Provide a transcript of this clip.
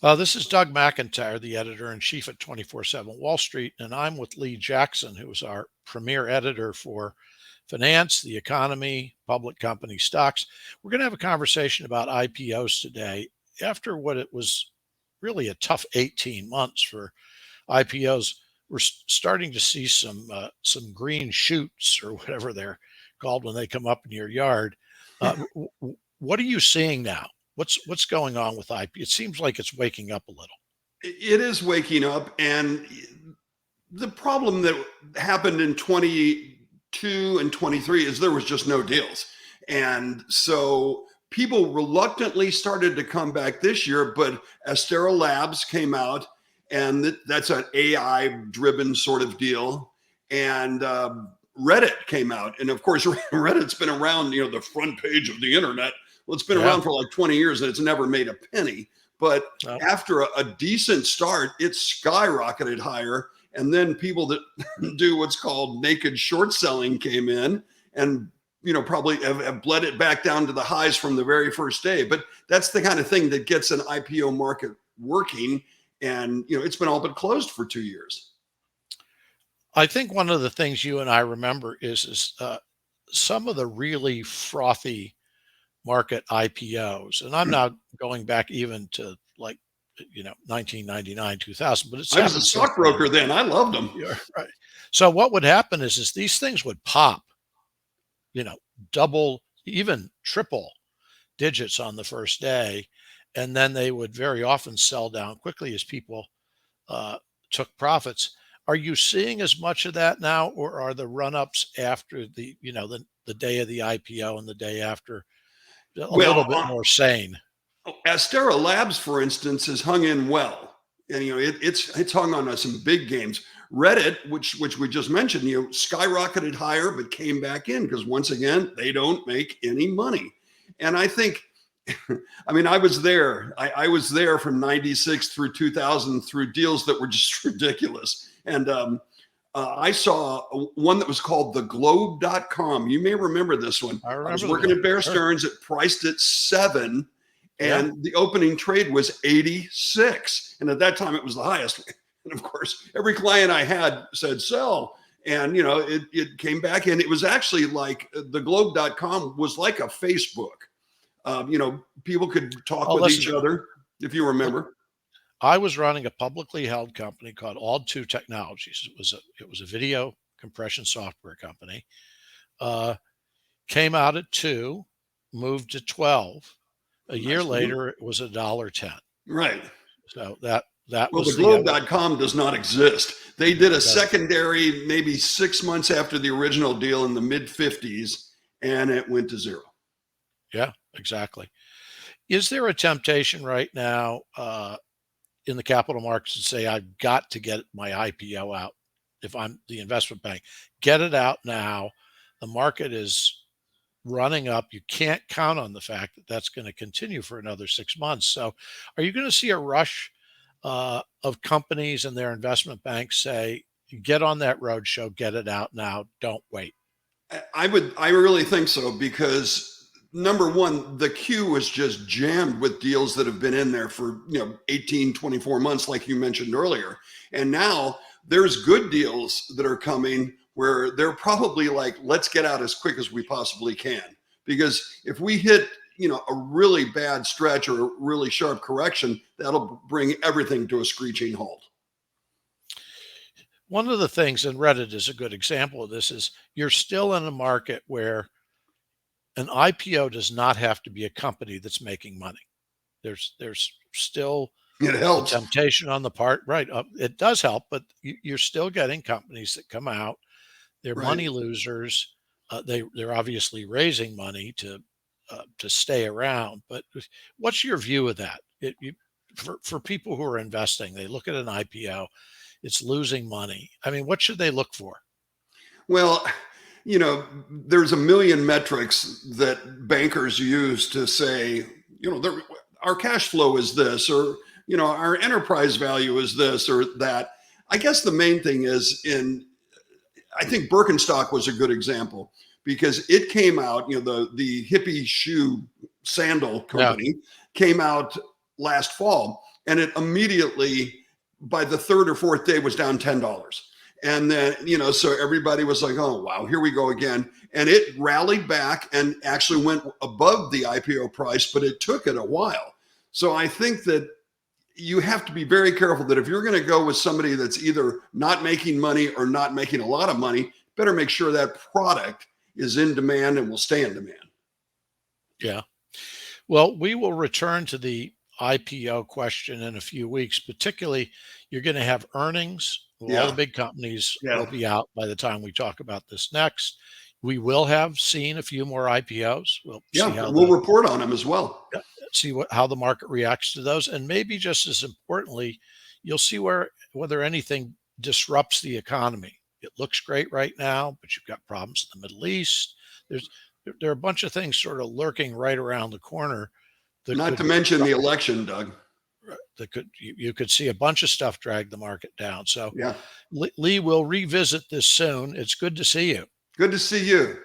This is Doug McIntyre, the editor-in-chief at 24/7 Wall Street, and I'm with Lee Jackson, who is our premier editor for finance, the economy, public company stocks. We're going to have a conversation about IPOs today. After what it was really a tough 18 months for IPOs, we're starting to see some green shoots or whatever they're called when they come up in your yard. What are you seeing now? What's going on with IP? It seems like it's waking up a little. It is waking up, and the problem that happened in 22 and 23 is there was just no deals. And so people reluctantly started to come back this year, but Astera Labs came out, and that's an AI driven sort of deal. And Reddit came out. And of course, Reddit's been around, the front page of the internet. Well, it's been around for like 20 years and it's never made a penny. But after a decent start, it skyrocketed higher. And then people that do what's called naked short selling came in and, probably have bled it back down to the highs from the very first day. But that's the kind of thing that gets an IPO market working. And, it's been all but closed for 2 years. I think one of the things you and I remember is some of the really frothy market IPOs. And I'm not going back even to 1999, 2000, but I was a stockbroker then. I loved them. Yeah, right. So what would happen is these things would pop, double, even triple digits on the first day. And then they would very often sell down quickly as people took profits. Are you seeing as much of that now, or are the run-ups after the day of the IPO and the day after a little bit more sane? Astera Labs, for instance, has hung in well, and it's hung on some big games. Reddit, which we just mentioned, skyrocketed higher but came back in because once again they don't make any money. And I think, I was there. I was there from '96 through 2000 through deals that were just ridiculous. And I saw one that was called theglobe.com. You may remember this one. I was working at Bear Stearns. It priced at 7, and the opening trade was 86. And at that time, it was the highest. And of course, every client I had said sell. And, it came back. And it was actually like theglobe.com was like a Facebook. People could talk with each other, if you remember. I was running a publicly held company called All2 Technologies. It was a video compression software company. Came out at 2, moved to 12. A year later, it was $1.10. Right. So that well, was the globe.com does not exist. They did a secondary maybe 6 months after the original deal in the mid 50s, and it went to 0. Yeah, exactly. Is there a temptation right now in the capital markets to say, I've got to get my IPO out if I'm the investment bank? Get it out now. The market is running up. You can't count on the fact that that's going to continue for another 6 months. So are you going to see a rush of companies and their investment banks say, get on that roadshow, get it out now, don't wait? I really think so, because number one, the queue was just jammed with deals that have been in there for 18, 24 months, like you mentioned earlier. And now there's good deals that are coming where they're probably like, let's get out as quick as we possibly can. Because if we hit a really bad stretch or a really sharp correction, that'll bring everything to a screeching halt. One of the things, and Reddit is a good example of this, is you're still in a market where an IPO does not have to be a company that's making money. There's still it helps. A temptation on the part, right? It does help, but you're still getting companies that come out. They're money losers. They're obviously raising money to stay around. But what's your view of that? For people who are investing, they look at an IPO, it's losing money. What should they look for? Well, there's a million metrics that bankers use to say, our cash flow is this, or, our enterprise value is this or that. I guess the main thing is I think Birkenstock was a good example, because it came out, the hippie shoe sandal company came out last fall, and it immediately, by the third or fourth day, was down $10. And then, so everybody was like, oh, wow, here we go again. And it rallied back and actually went above the IPO price, but it took it a while. So I think that you have to be very careful that if you're going to go with somebody that's either not making money or not making a lot of money, better make sure that product is in demand and will stay in demand. Yeah. Well, we will return to the IPO question in a few weeks. Particularly, you're going to have earnings. All the big companies will be out by the time we talk about this next. We will have seen a few more IPOs. We'll see how we'll report on them as well. See how the market reacts to those, and maybe just as importantly, you'll see whether anything disrupts the economy. It looks great right now, but you've got problems in the Middle East. There are a bunch of things sort of lurking right around the corner. Not to mention the election, Doug. You could see a bunch of stuff drag the market down. So, Lee, we'll revisit this soon. It's good to see you. Good to see you.